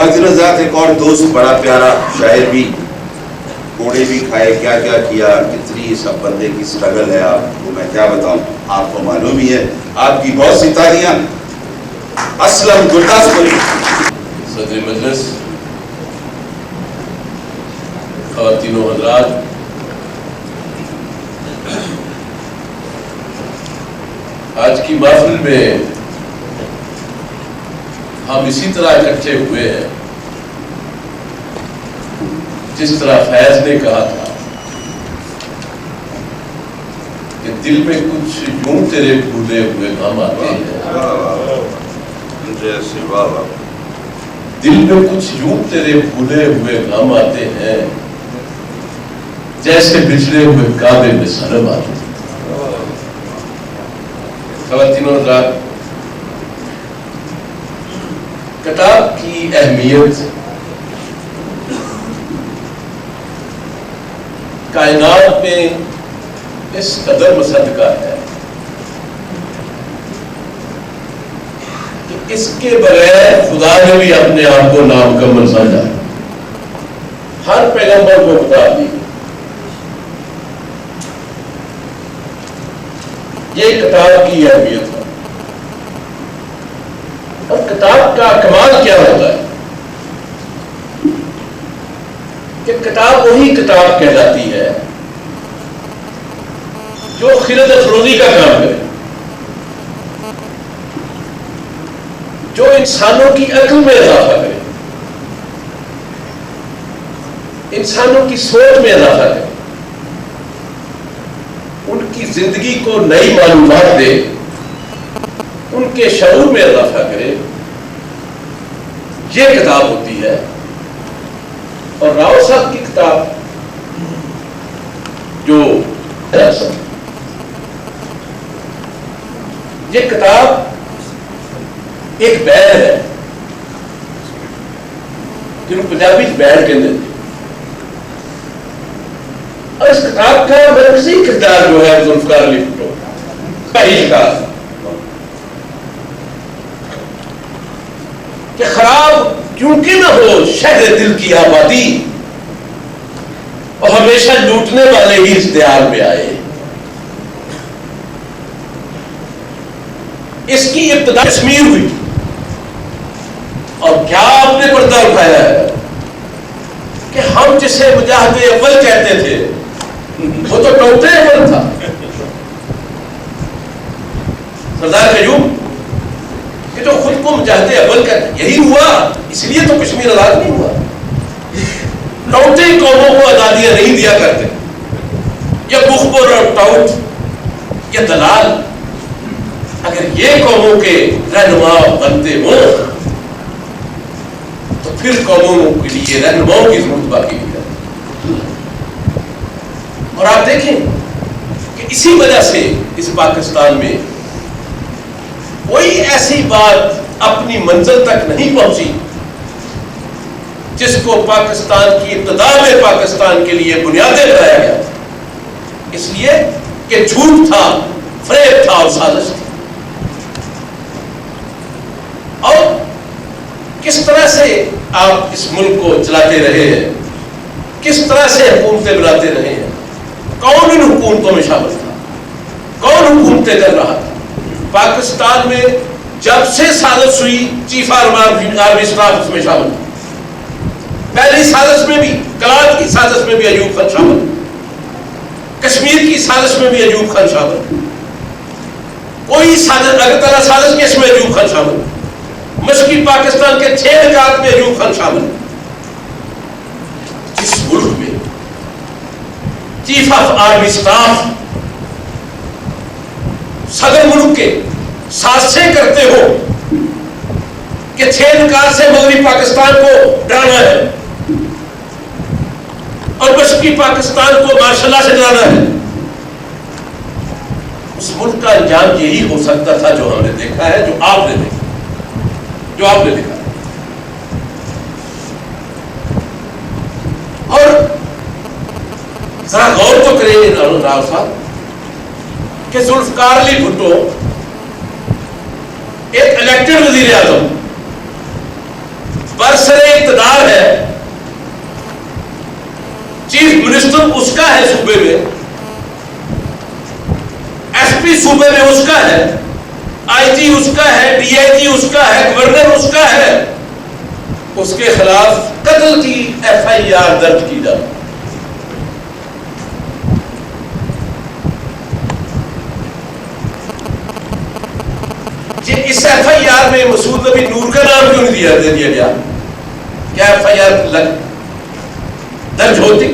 فضل ذات ایک اور دوست بڑا پیارا شاعر بھی، کوڑے بھی کھائے، کیا کیا کیا، کتنی سب بندے کی سٹرگل ہے، آپ کو میں کیا بتاؤں، آپ کو معلوم ہی ہے، آپ کی بہت سی تالیاں۔ اسلم گرداسپوری۔ صدر مجلس، خواتین و حضرات، آج کی محفل میں ہم اسی طرح اکٹھے ہوئے ہیں جس طرح فیض نے کہا تھا کہ دل میں کچھ یوں تیرے بھولے ہوئے غم آتے ہیں، دل میں کچھ یوں تیرے بھولے ہوئے غم آتے ہیں جیسے بچھڑے ہوئے کعبے میں صنم آتے ہیں۔ خواتین و حضرات، کتاب کی اہمیت کائنات میں اس قدر مصدقہ ہے کہ اس کے بغیر خدا نے بھی اپنے آپ کو نامکمل سمجھا۔ ہر پیغمبر کو کتاب دی، یہ کتاب کی اہمیت ہے۔ اور کتاب کا کمال کیا ہوتا ہے کہ کتاب وہی کتاب کہلاتی ہے جو خرد افروزی کا کام کرے، جو انسانوں کی عقل میں اضافہ کرے، انسانوں کی سوچ میں اضافہ کرے، ان کی زندگی کو نئی معلومات دے، ان کے شعور میں اضافہ کرے، یہ کتاب ہوتی ہے۔ اور راؤ صاحب کی کتاب جو یہ کتاب ایک بیل ہے جنہوں پنجابی بیل کہتے ہیں، اور اس کتاب کا مرکزی کردار جو ہے ذوالفقار علی بھٹو کا ہی شکار کہ خراب کیونکہ نہ ہو شہر دل کی آبادی، اور ہمیشہ لوٹنے والے ہی اشتہار میں آئے۔ اس کی ابتدا کشمیر ہوئی، اور کیا آپ نے پردہ اٹھایا ہے کہ ہم جسے مجاہد اول کہتے تھے وہ تو ٹوٹے اول تھا، سردار قیوم کہ جو خود کو مجاہد اول کہتے، یہی ہوا، اس لیے تو کشمیر آزاد نہیں ہوا۔ ٹوٹے قوموں کو آزادیاں نہیں دیا کرتے، یہ مخبر اور ٹوٹ، یہ دلال اگر یہ قوموں کے رہنما بنتے ہوں تو پھر قوموں کے لیے رہنماؤں کی ضرورت باقی نہیں ہے۔ اور آپ دیکھیں کہ اسی وجہ سے اس پاکستان میں کوئی ایسی بات اپنی منزل تک نہیں پہنچی جس کو پاکستان کی ابتدا میں پاکستان کے لیے بنیادیں بنایا گیا، اس لیے کہ جھوٹ تھا، فریب تھا اور سازش تھی۔ اور کس طرح سے آپ اس ملک کو چلاتے رہے ہیں، کس طرح سے حکومتیں بناتے رہے ہیں، کون ان حکومتوں میں شامل تھا، کون حکومتیں کر رہا تھا۔ پاکستان میں جب سے سازش ہوئی چیف آرمی اسٹاف اس میں شامل تھا، پہلی سازش میں بھی، کلات کی سازش میں بھی ایوب خان شامل، کشمیر کی سازش میں بھی ایوب خان شامل، کوئی سازش اگرتلا سازش کے اس میں ایوب خان شامل، مشرقی پاکستان کے 6 نکات میں ایوب خان شامل۔ جس ملک میں چیف آف آرمی اسٹاف صدر ملک کے سازشیں کرتے ہو کہ 6 نکات سے مغربی پاکستان کو ڈرانا ہے اور مشرقی پاکستان کو ماشاء اللہ سے ڈرانا ہے، اس ملک کا انجام یہی ہو سکتا تھا جو ہم نے دیکھا ہے، جو آپ نے دیکھا، جو آپ نے دیکھا۔ اور ذرا غور تو کریں راؤ صاحب کہ ذوالفقار علی بھٹو ایک الیکٹڈ وزیر اعظم برسر اقتدار ہے, چیف منسٹر اس کا ہے صوبے میں, ایس پی صوبے میں اس کا ہے, آئی جی اس کا ہے, ڈی آئی جی اس کا ہے, گورنر اس کا ہے, اس کے خلاف قتل کی ایف آئی آر درج کی جائے. اس ایف آئی آر میں مسعود نبی نور کا نام کیوں نہیں دے دیا گیا؟ کیا ایف آئی آر درج ہوتی؟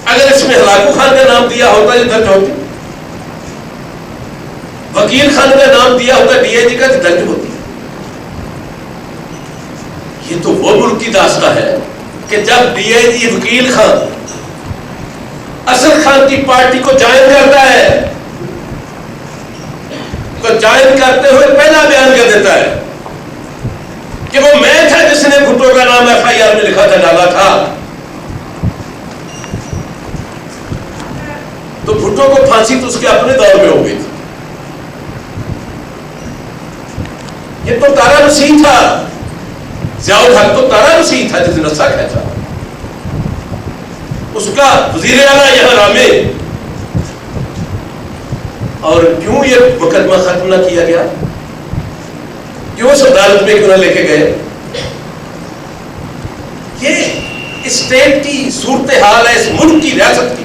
اگر اس میں ہلاکو خان کا نام دیا ہوتا یہ درج ہوتی, وکیل خان کا نام دیا ہوتا ڈی آئی جی کا درج ہوتی. یہ تو وہ ملک کی داستان ہے کہ جب ڈی آئی جی وکیل خان اصل خان کی پارٹی کو جوائن کرتا ہے تو جوائن کرتے ہوئے پہلا بیان کر دیتا ہے کہ وہ میں تھا جس نے بھٹو کا نام ایف آئی آر میں لکھا تھا, ڈالا تھا. تو بھٹو کو پھانسی تو اس کے اپنے دور میں ہو گئی تھی. یہ تو تارا مسیح تھا, ضیاء الحق تو تارا مسیح تھا جس نے رسا کھینچا. اس کا وزیر اعلیٰ یہاں رامے, اور کیوں یہ مقدمہ ختم نہ کیا گیا؟ کیوں اس عدالت میں کیوں نہ لے کے گئے؟ یہ اسٹیٹ کی صورتحال ہے, اس ملک کی ریاست کی,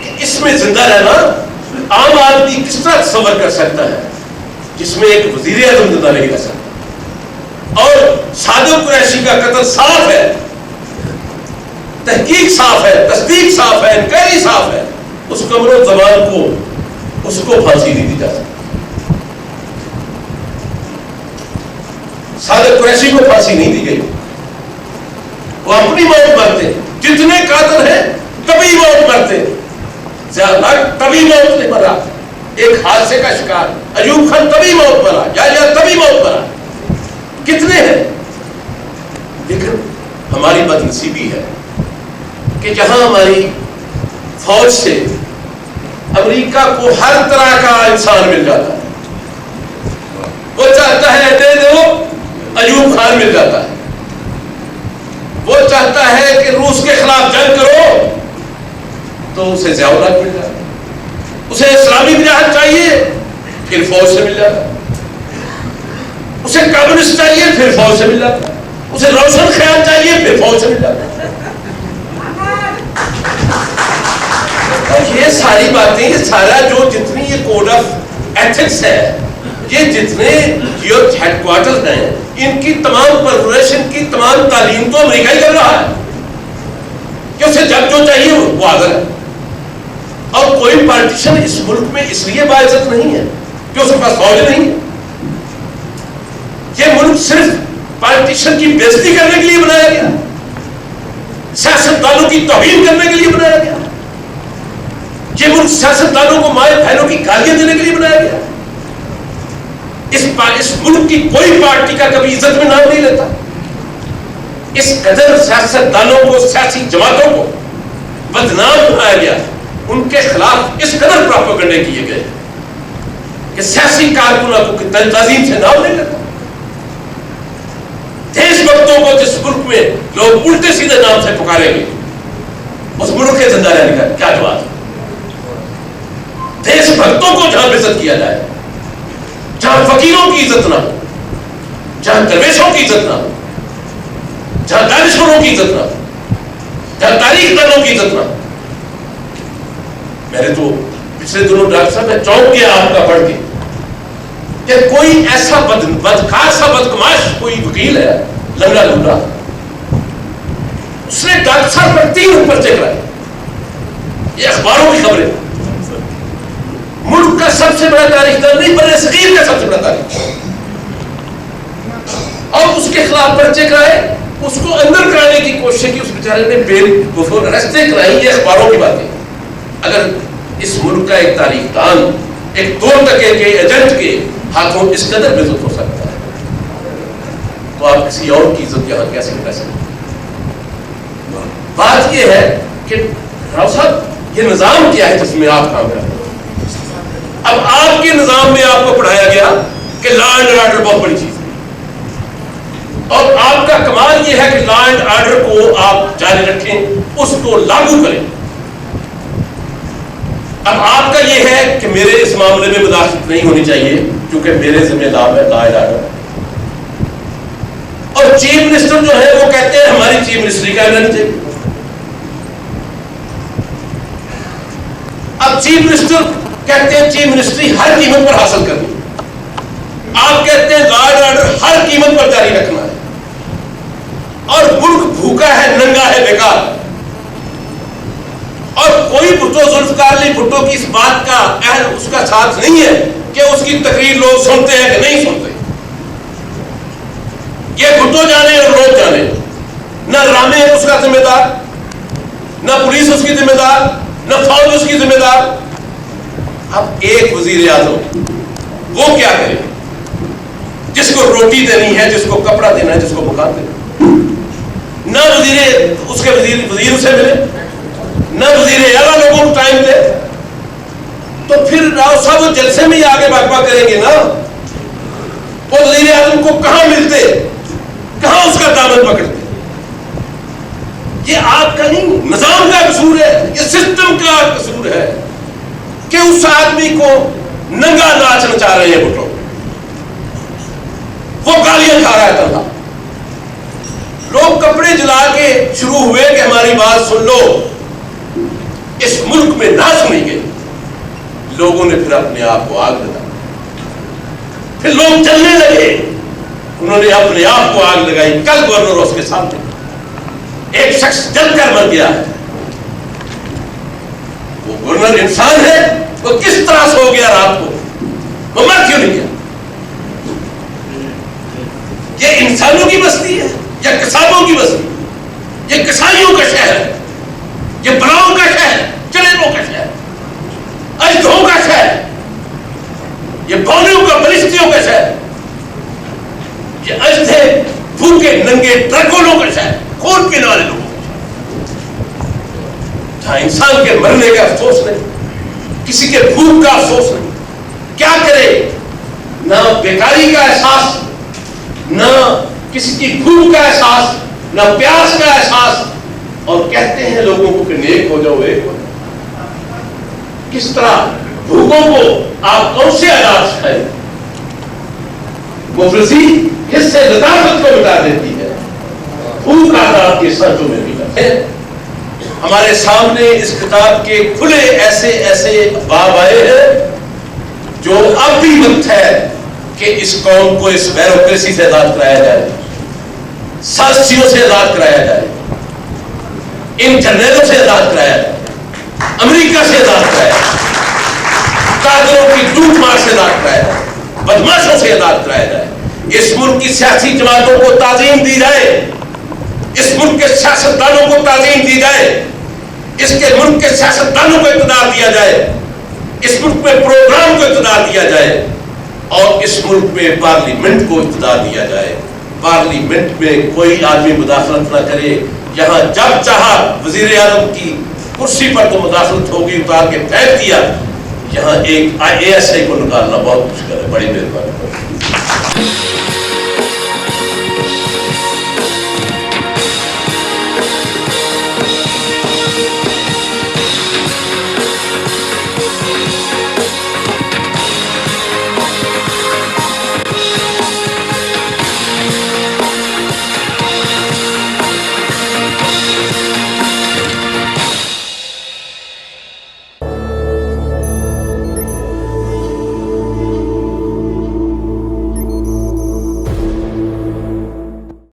کہ اس میں زندہ رہنا عام آدمی کس طرح تصور کر سکتا ہے جس میں ایک وزیر اعظم زندہ نہیں رہ سکتا. اور صادق قریشی کا قتل صاف ہے, تحقیق صاف ہے, تصدیق صاف ہے, انکوائری صاف ہے. اس قمر الزمان کو اس کو پھانسی نہیں دی جا سکتی. صادق قریشی کو پھانسی نہیں دی گئی, وہ اپنی موت مرتے. جتنے قاتل ہیں تبھی موت مرتے, تبھی موت نہیں مرا. ایک حادثے کا شکار ایوب خان تبھی موت مرا, یا تبھی موت مرا. کتنے ہیں؟ لیکن ہماری بدنصیبی ہے کہ جہاں ہماری فوج سے امریکہ کو ہر طرح کا انسان مل جاتا ہے, وہ چاہتا ہے دے دو, ایوب خان مل جاتا ہے. وہ چاہتا ہے کہ روس کے خلاف جنگ کرو تو اسے ضیاء الحق مل جاتا ہے. اسے اسلامی بنیاد چاہیے پھر فوج سے مل جاتا ہے. اسے کمیونسٹ چاہیے پھر فوج سے مل جاتا ہے. اسے روشن خیال چاہیے پھر فوج سے مل جاتا ہے. اور یہ ساری باتیں, یہ سارا جو جتنی یہ کوڈ آف ایتھکس ہے, یہ جتنے ہیڈ کوارٹر ہیں, ان کی تمام پرفوریشن کی تمام تعلیم تو امریکہ ہی کر رہا ہے کہ اسے جب جو چاہیے وہ حاضر ہے. اور کوئی پارٹیشن اس ملک میں اس لیے باعزت نہیں ہے کہ اس کے پاس فوج نہیں ہے. یہ ملک صرف پارٹیشن کی بے عزتی کرنے کے لیے بنایا گیا, سیاستدانوں کی توہین کرنے کے لیے بنایا گیا. یہ ملک سیاستدانوں کو مائیں بہنوں کی گالیاں دینے کے لیے بنایا گیا. اس ملک کی کوئی پارٹی کا کبھی عزت میں نام نہیں لیتا. اس قدر سیاستدانوں کو, سیاسی جماعتوں کو بدنام بنایا گیا, ان کے خلاف اس قدر پروپیگنڈے کیے گئے کہ سیاسی کارکنوں کو تنظیم سے نام نہیں لیتا. دیش بھکتوں کو جس ملک میں لوگ الٹے سیدھے نام سے پکاریں گے, اس ملک کے زندہ رہنے کا کیا جواب ہے؟ دیش بھکتوں کو جہاں عزت کیا جائے, جہاں فقیروں کی عزت نہ ہو, جہاں درویشوں کی عزت نہ ہو, جہاں دانشوروں کی عزت نہ ہو, جہاں تاریخ دانوں کی عزت نہ ہو. میں نے تو پچھلے دنوں ڈاکٹر صاحب میں چونک گیا آپ کا پڑھ کے کہ کوئی ایسا بدکار سا بدکماش کوئی وکیل ہے لنگڑا لنگڑا, اس نے ڈاکٹر صاحب پر 3 پرچے کرائے. یہ اخباروں کی خبریں, ملک کا سب سے بڑا تاریخ دان نہیں, برے صغیر کا سب سے بڑا تاریخ, اور اس کے خلاف پرچے کرائے, اس کو اندر کرانے کی کوشش کی. اس بیچارے نے بیل گفور ارسٹیں کرائی. یہ اخباروں کی باتیں. اگر اس ملک کا ایک تاریخ دان, ایک 2 ٹکے کے ایجنٹ کے ہاتھوں اس قدر بےعزت ہو سکتا ہے, تو آپ کسی اور کی عزت یہاں کیسے کر سکتے ہیں؟ بات یہ ہے کہ راؤ صاحب یہ نظام کیا ہے جس میں آپ کام کرتے ہیں. اب آپ کے نظام میں آپ کو پڑھایا گیا کہ لا اینڈ آرڈر بہت بڑی چیز ہے, اور آپ کا کمال یہ ہے کہ لا اینڈ آرڈر کو آپ جاری رکھیں, اس کو لاگو کریں. اب آپ کا یہ ہے کہ میرے اس معاملے میں مداخلت نہیں ہونی چاہیے کیونکہ میرے ذمہ دار ہے لا اینڈ آرڈر. اور چیف منسٹر جو ہے وہ کہتے ہیں ہماری چیف منسٹری کا اعلان چاہیے. اب چیف منسٹر کہتے ہیں چیف منسٹری ہر قیمت پر حاصل کرنی, آپ کہتے ہیں لا اینڈ آرڈر ہر قیمت پر جاری رکھنا ہے. اور ملک بھوکا ہے, ننگا ہے, بیکار. اور کوئی بھٹو ذوالفقار علی بھٹو کی اس بات کا اہل اس کا ساتھ نہیں ہے کہ اس کی تقریر لوگ سنتے ہیں کہ نہیں سنتے. یہ بھٹو جانے اور لوگ جانے, نہ رامے ہے اس کا ذمہ دار, نہ پولیس اس کی ذمہ دار, نہ فوج اس کی ذمہ دار. اب ایک وزیر اعظم وہ کیا کرے جس کو روٹی دینی ہے, جس کو کپڑا دینا ہے, جس کو مکان دینا ہے. نہ اس کے وزیر سے ملے, نہ وزیر اعلیٰ لوگوں کو ٹائم دے, تو پھر راؤ صاحب جلسے میں ہی آگے بھاگپا کریں گے نا. وہ وزیر اعظم کو کہاں ملتے, کہاں اس کا دامن پکڑتے. یہ آپ کا نہیں, نظام کا قصور ہے, یہ سسٹم کا قصور ہے کہ اس آدمی کو ننگا ناچ نچا رہے ہیں بھٹو, وہ گالیاں کھا رہا ہے تنہا. لوگ کپڑے جلا کے شروع ہوئے کہ ہماری بات سن لو, اس ملک میں نہ سنی گئی. لوگوں نے پھر اپنے آپ کو آگ لگا, پھر لوگ چلنے لگے, انہوں نے اپنے آپ کو آگ لگائی. کل گورنر اس کے سامنے ایک شخص جل کر مر گیا ہے. وہ گورنر انسان ہے, وہ کس طرح سے ہو گیا رات کو, وہ مر کیوں نہیں گیا؟ یہ انسانوں کی بستی ہے یا کسانوں کی بستی؟ یہ کسائیوں کا شہر ہے, یہ بلاؤں کا شہر, چڑیلوں کا شہر, اجدہوں کا شہر, یہ بونیوں کا, بلشتیوں کا شہر, یہ اجدھے بھوکے ننگے ٹرکولوں کا شہر, خون پینے والے لوگوں کا شہر, جہاں انسان کے مرنے کا افسوس نہیں, کسی کے بھوک کا افسوس نہیں. کیا کرے, نہ بیکاری کا احساس, نہ کسی کی بھوک کا احساس, نہ پیاس کا احساس, اور کہتے ہیں لوگوں کو کہ نیک ہو جاؤ, ایک ہو جاؤ. کس طرح بھوکوں کو آپ کون سے علاج سکھائیں؟ مفلسی حصے لطافت کو مٹا دیتی ہے, بھوک آپ کے سرجوں میں بھی ہے. ہمارے سامنے اس کتاب کے کھلے ایسے ایسے باب آئے ہیں جو اب بھی وقت ہے کہ اس قوم کو اس بیوروکریسی سے آزاد کرایا جائے, سازشیوں سے آزاد کرایا جائے, ان جرنیلوں سے آزاد کرایا جائے, امریکہ سے آزاد کرایا جائے, کاغذوں کی ٹوٹ مار سے آزاد کرایا جائے, بدماشوں سے آزاد کرایا جائے. اس ملک کی سیاسی جماعتوں کو تعظیم دی جائے, اس ملک کے سیاستدانوں کو تعظیم دی جائے, اس کے ملک کے سیاستدانوں کو اقتدار دیا جائے, اس ملک میں پروگرام کو اقتدار دیا جائے, اور اس ملک میں پارلیمنٹ کو اقتدار دیا جائے. پارلیمنٹ میں کوئی آدمی مداخلت نہ کرے. یہاں جب چاہا وزیر اعظم کی کرسی پر تو مداخلت ہوگی, اتار کے پھینک دیا. یہاں ایک ASI کو نکالنا بہت مشکل ہے. بڑی مہربانی.